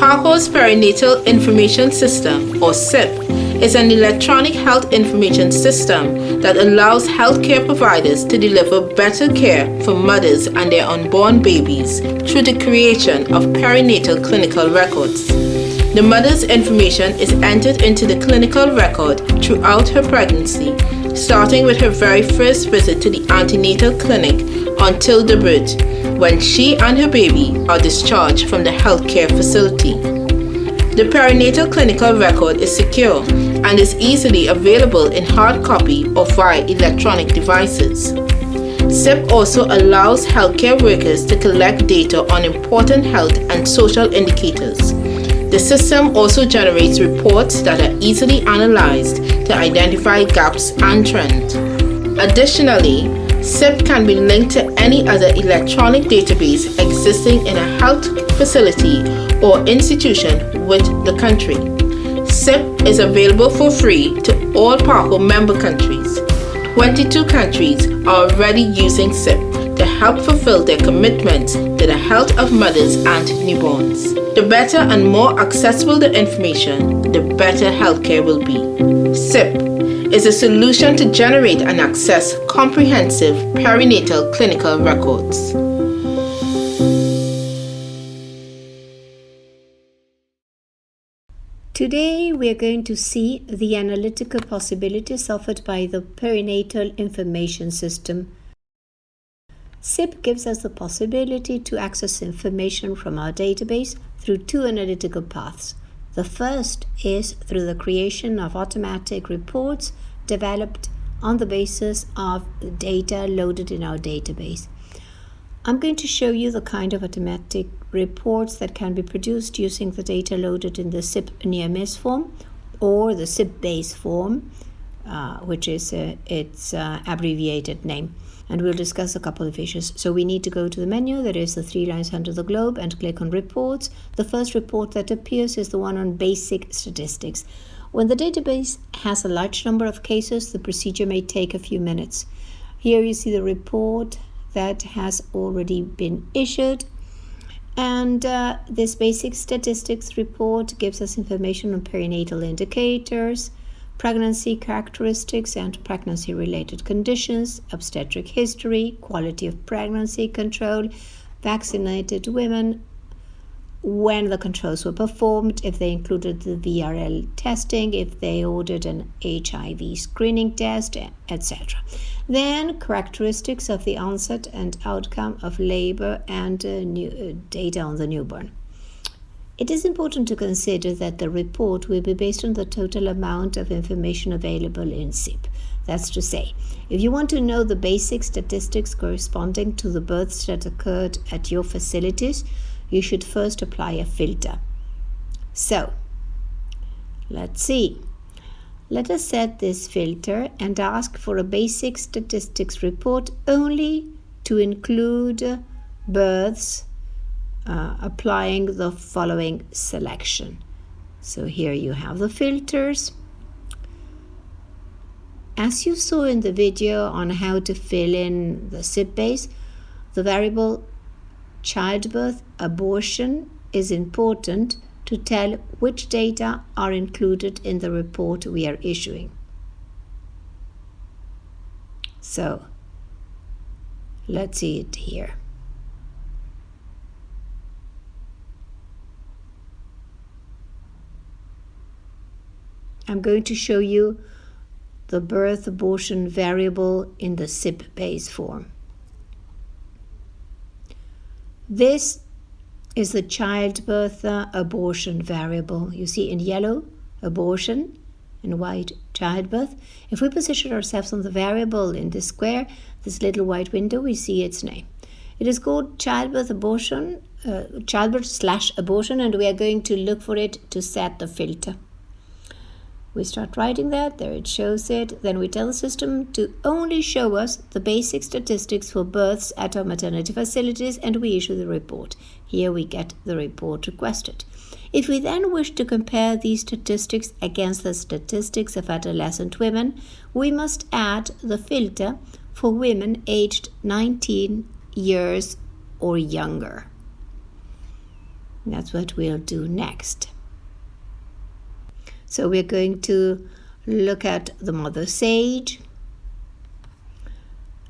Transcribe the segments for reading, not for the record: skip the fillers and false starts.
PAHO's Perinatal Information System, or SIP, is an electronic health information system that allows healthcare providers to deliver better care for mothers and their unborn babies through the creation of perinatal clinical records. The mother's information is entered into the clinical record throughout her pregnancy, starting with her very first visit to the antenatal clinic until the birth, when she and her baby are discharged from the healthcare facility. The perinatal clinical record is secure and is easily available in hard copy or via electronic devices. SIP also allows healthcare workers to collect data on important health and social indicators. The system also generates reports that are easily analyzed to identify gaps and trends. Additionally, SIP can be linked to any other electronic database existing in a health facility or institution with the country. SIP is available for free to all PAHO member countries. 22 countries are already using SIP to help fulfill their commitments to the health of mothers and newborns. The better and more accessible the information, the better healthcare will be. SIP is a solution to generate and access comprehensive perinatal clinical records. Today we are going to see the analytical possibilities offered by the Perinatal Information System. SIP gives us the possibility to access information from our database through two analytical paths. The first is through the creation of automatic reports developed on the basis of data loaded in our database. I'm going to show you the kind of automatic reports that can be produced using the data loaded in the SIP near-miss form or the SIP base form, which is its abbreviated name. And we'll discuss a couple of issues. So we need to go to the menu, that is the three lines under the globe, and click on reports. The first report that appears is the one on basic statistics. When the database has a large number of cases, the procedure may take a few minutes. Here you see the report that has already been issued. And this basic statistics report gives us information on perinatal indicators, pregnancy characteristics and pregnancy-related conditions, obstetric history, quality of pregnancy control, vaccinated women, when the controls were performed, if they included the VRL testing, if they ordered an HIV screening test, etc. Then characteristics of the onset and outcome of labor and data on the newborn. It is important to consider that the report will be based on the total amount of information available in SIP. That's to say, if you want to know the basic statistics corresponding to the births that occurred at your facilities, you should first apply a filter. So, let's see. Let us set this filter and ask for a basic statistics report only to include births, applying the following selection. So here you have the filters. As you saw in the video on how to fill in the SIP base, the variable childbirth abortion is important to tell which data are included in the report we are issuing. So let's see it here. I'm going to show you the birth abortion variable in the SIP base form. This is the childbirth abortion variable. You see in yellow, abortion, in white, childbirth. If we position ourselves on the variable in this square, this little white window, we see its name. It is called childbirth abortion, childbirth/abortion, and we are going to look for it to set the filter. We start writing that, there it shows it, then we tell the system to only show us the basic statistics for births at our maternity facilities, and we issue the report. Here we get the report requested. If we then wish to compare these statistics against the statistics of adolescent women, we must add the filter for women aged 19 years or younger. That's what we'll do next. So we're going to look at the mother's age.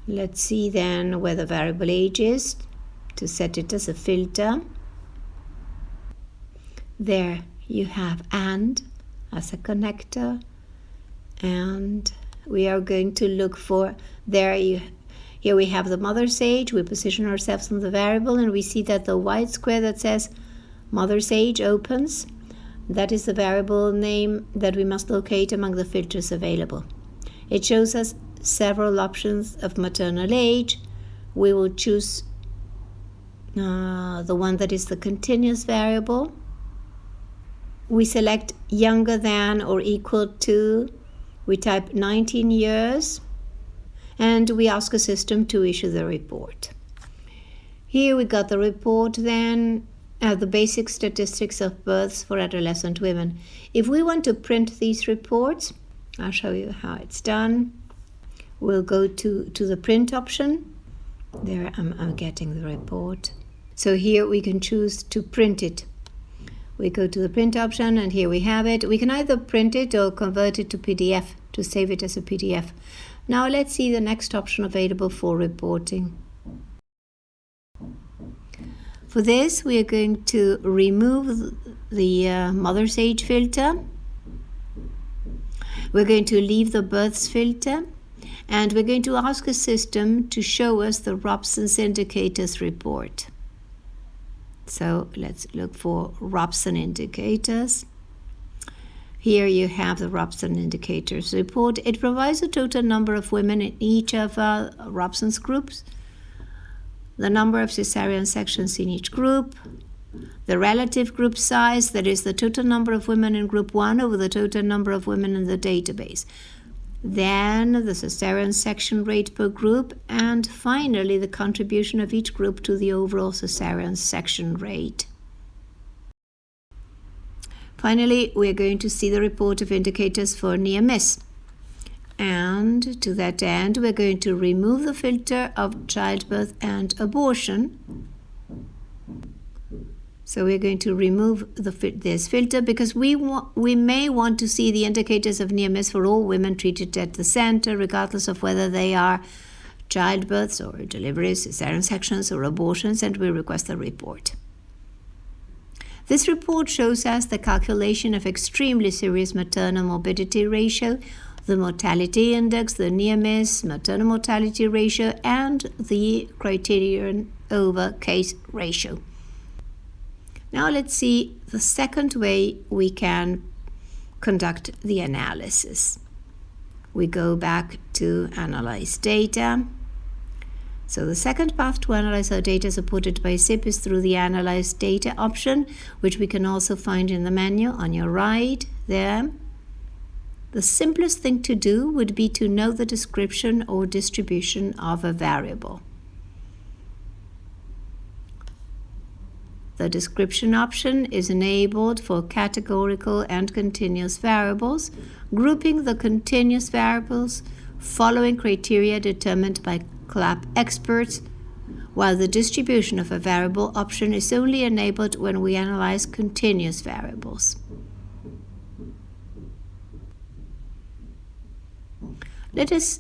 Let's see then where the variable age is to set it as a filter. There you have and as a connector, and we are going to look for here we have the mother's age. We position ourselves on the variable and we see that the white square that says mother's age opens. That is the variable name that we must locate among the filters available. It shows us several options of maternal age. We will choose the one that is the continuous variable. We select younger than or equal to. We type 19 years and we ask a system to issue the report. Here we got the report then. The basic statistics of births for adolescent women. If we want to print these reports, I'll show you how it's done. We'll go to the print option. There I'm getting the report. So here we can choose to print it. We go to the print option and here we have it. We can either print it or convert it to PDF to save it as a PDF. Now let's see the next option available for reporting. For this, we are going to remove the mother's age filter. We're going to leave the births filter, and we're going to ask a system to show us the Robson's indicators report. So let's look for Robson indicators. Here you have the Robson indicators report. It provides a total number of women in each of Robson's groups, the number of cesarean sections in each group, the relative group size, that is the total number of women in group 1 over the total number of women in the database, then the cesarean section rate per group, and finally the contribution of each group to the overall cesarean section rate. Finally, we're going to see the report of indicators for near miss. And to that end, we're going to remove the filter of childbirth and abortion. So we're going to remove this filter because we may want to see the indicators of near miss for all women treated at the center, regardless of whether they are childbirths or deliveries, cesarean sections or abortions, and we request a report. This report shows us the calculation of extremely serious maternal morbidity ratio, the mortality index, the near miss, maternal mortality ratio, and the criterion over case ratio. Now let's see the second way we can conduct the analysis. We go back to Analyze Data. So the second path to analyze our data supported by SIP is through the Analyze Data option, which we can also find in the menu on your right there. The simplest thing to do would be to know the description or distribution of a variable. The description option is enabled for categorical and continuous variables, grouping the continuous variables following criteria determined by CLAP experts, while the distribution of a variable option is only enabled when we analyze continuous variables. Let us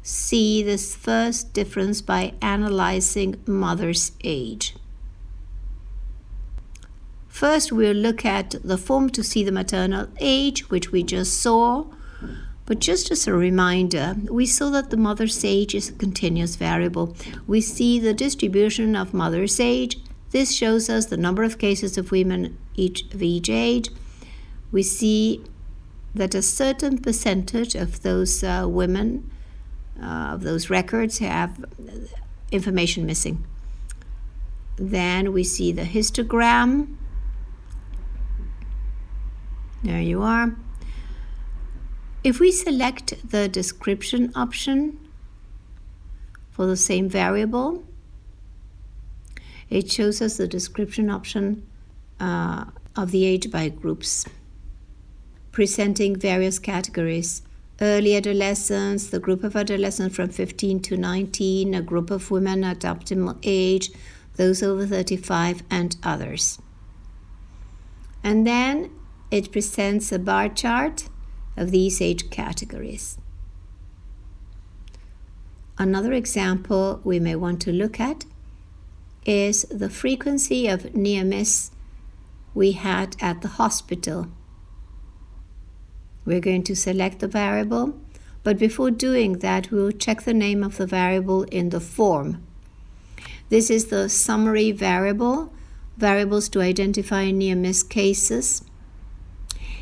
see this first difference by analyzing mother's age. First, we'll look at the form to see the maternal age, which we just saw. But just as a reminder, we saw that the mother's age is a continuous variable. We see the distribution of mother's age. This shows us the number of cases of women of each age. We see that a certain percentage of those women, of those records, have information missing. Then we see the histogram. There you are. If we select the description option for the same variable, it shows us the description option of the age by groups, presenting various categories. Early adolescence, the group of adolescents from 15 to 19, a group of women at optimal age, those over 35 and others. And then it presents a bar chart of these age categories. Another example we may want to look at is the frequency of near miss we had at the hospital. We're going to select the variable, but before doing that, we'll check the name of the variable in the form. This is the summary variable, variables to identify near miss cases.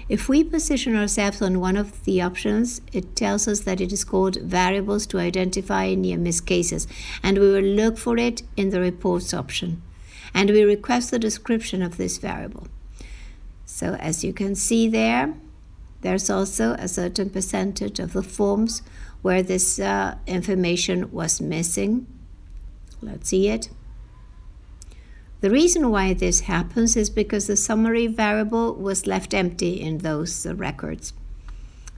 If we position ourselves on one of the options, it tells us that it is called variables to identify near miss cases, and we will look for it in the reports option, and we request the description of this variable. So as you can see there's also a certain percentage of the forms where this information was missing. Let's see it. The reason why this happens is because the summary variable was left empty in those records.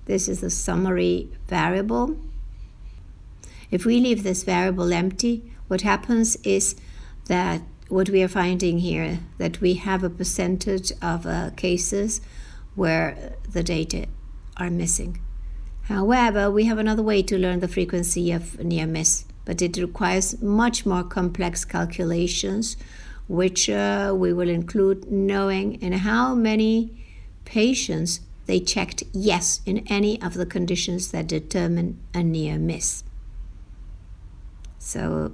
This is the summary variable. If we leave this variable empty, what happens is that what we are finding here, that we have a percentage of cases where the data are missing. However, we have another way to learn the frequency of near miss, but it requires much more complex calculations, which we will include knowing in how many patients they checked yes in any of the conditions that determine a near miss. So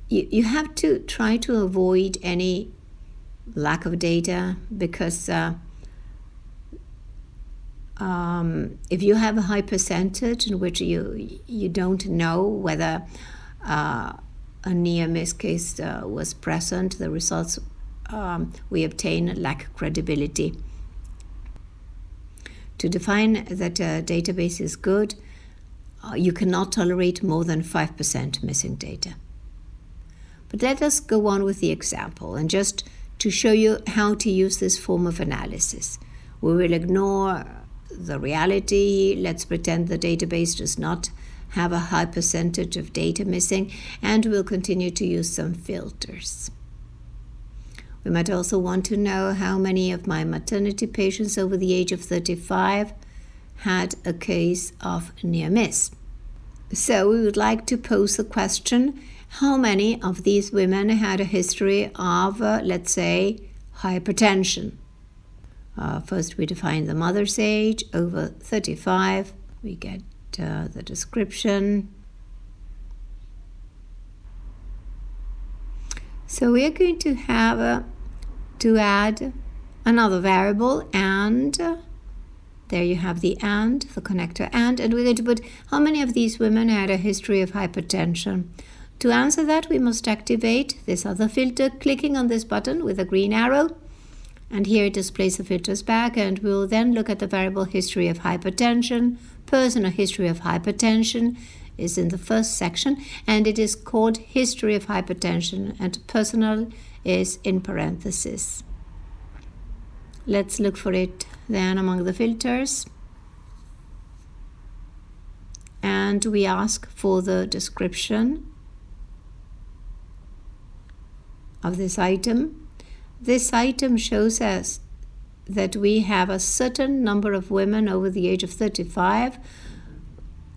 you have to try to avoid any lack of data, because if you have a high percentage in which you don't know whether a near miss case was present, the results we obtain lack credibility. To define that a database is good, you cannot tolerate more than 5% missing data. But let us go on with the example, and just to show you how to use this form of analysis. We will ignore the reality. Let's pretend the database does not have a high percentage of data missing, and we'll continue to use some filters. We might also want to know how many of my maternity patients over the age of 35 had a case of near miss. So we would like to pose the question, how many of these women had a history of, let's say, hypertension? First we define the mother's age, over 35. We get the description. So we are going to have to add another variable, and there you have the and, the connector and we're going to put how many of these women had a history of hypertension. To answer that, we must activate this other filter, clicking on this button with a green arrow, and here it displays the filters back, and we'll then look at the variable history of hypertension. Personal history of hypertension is in the first section, and it is called history of hypertension, and personal is in parentheses. Let's look for it then among the filters, and we ask for the description of this item. This item shows us that we have a certain number of women over the age of 35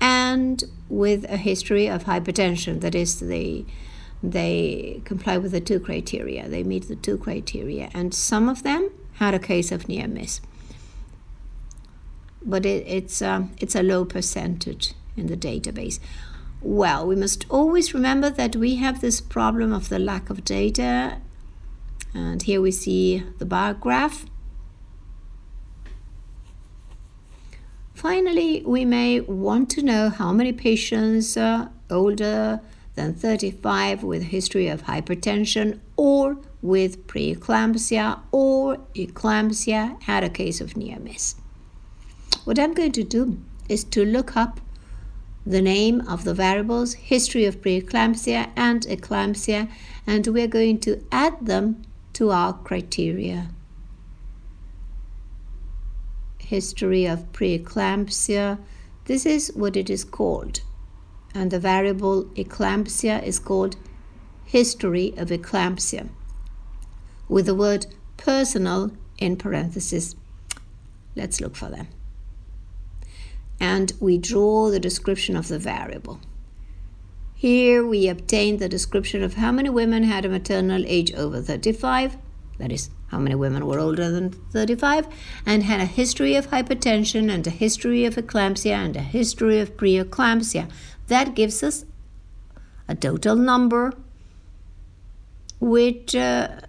and with a history of hypertension. That is, they comply with the two criteria. They meet the two criteria, and some of them had a case of near miss. But it's a low percentage in the database. Well, we must always remember that we have this problem of the lack of data. And here we see the bar graph. Finally, we may want to know how many patients older than 35 with history of hypertension or with preeclampsia or eclampsia had a case of near miss. What I'm going to do is to look up the name of the variables, history of preeclampsia and eclampsia, and we're going to add them to our criteria. History of preeclampsia, this is what it is called, and the variable eclampsia is called history of eclampsia, with the word personal in parentheses. Let's look for them. And we draw the description of the variable. Here we obtain the description of how many women had a maternal age over 35, that is, how many women were older than 35, and had a history of hypertension and a history of eclampsia and a history of preeclampsia. That gives us a total number which none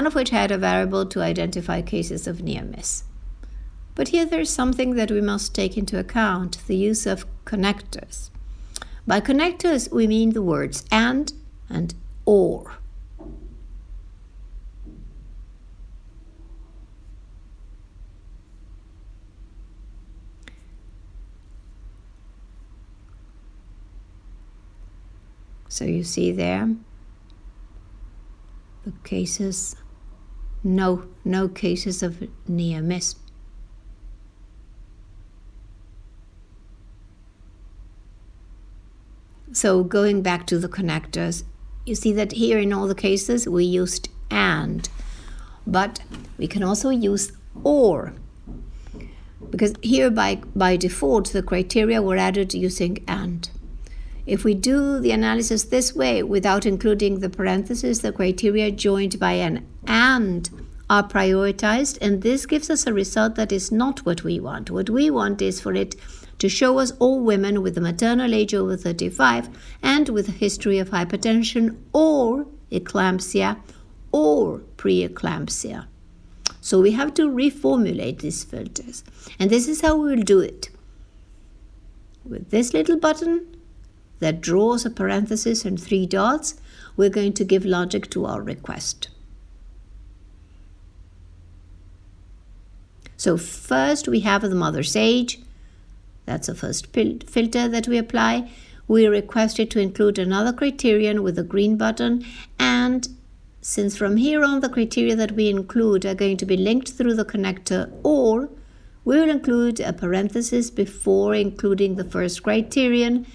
of which had a variable to identify cases of near miss. But here there's something that we must take into account, the use of connectors. By connectors, we mean the words and or. So you see there, the cases, no cases of near miss. So going back to the connectors, you see that here in all the cases we used and, but we can also use or, because here by default the criteria were added using and. If we do the analysis this way without including the parentheses, the criteria joined by an and are prioritized, and this gives us a result that is not what we want. What we want is for it to show us all women with a maternal age over 35 and with a history of hypertension or eclampsia or preeclampsia. So we have to reformulate these filters. And this is how we will do it. With this little button that draws a parenthesis and 3 dots, we're going to give logic to our request. So first we have the mother's age. That's the first filter that we apply. We request it to include another criterion with a green button, and since from here on the criteria that we include are going to be linked through the connector or, we will include a parenthesis before including the first criterion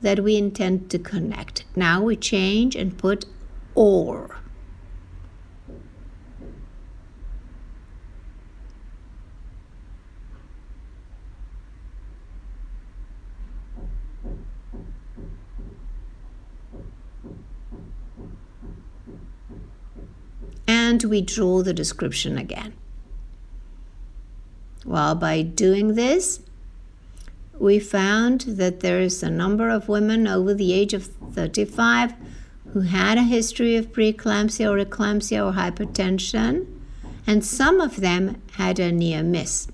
that we intend to connect. Now we change and put or. And we draw the description again. Well, by doing this, we found that there is a number of women over the age of 35 who had a history of preeclampsia or eclampsia or hypertension, and some of them had a near miss.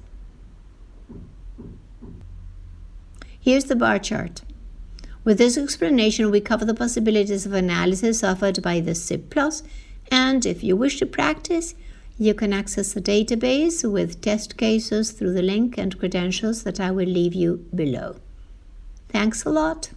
Here's the bar chart. With this explanation, we cover the possibilities of analysis offered by the SIP+, and if you wish to practice, you can access the database with test cases through the link and credentials that I will leave you below. Thanks a lot.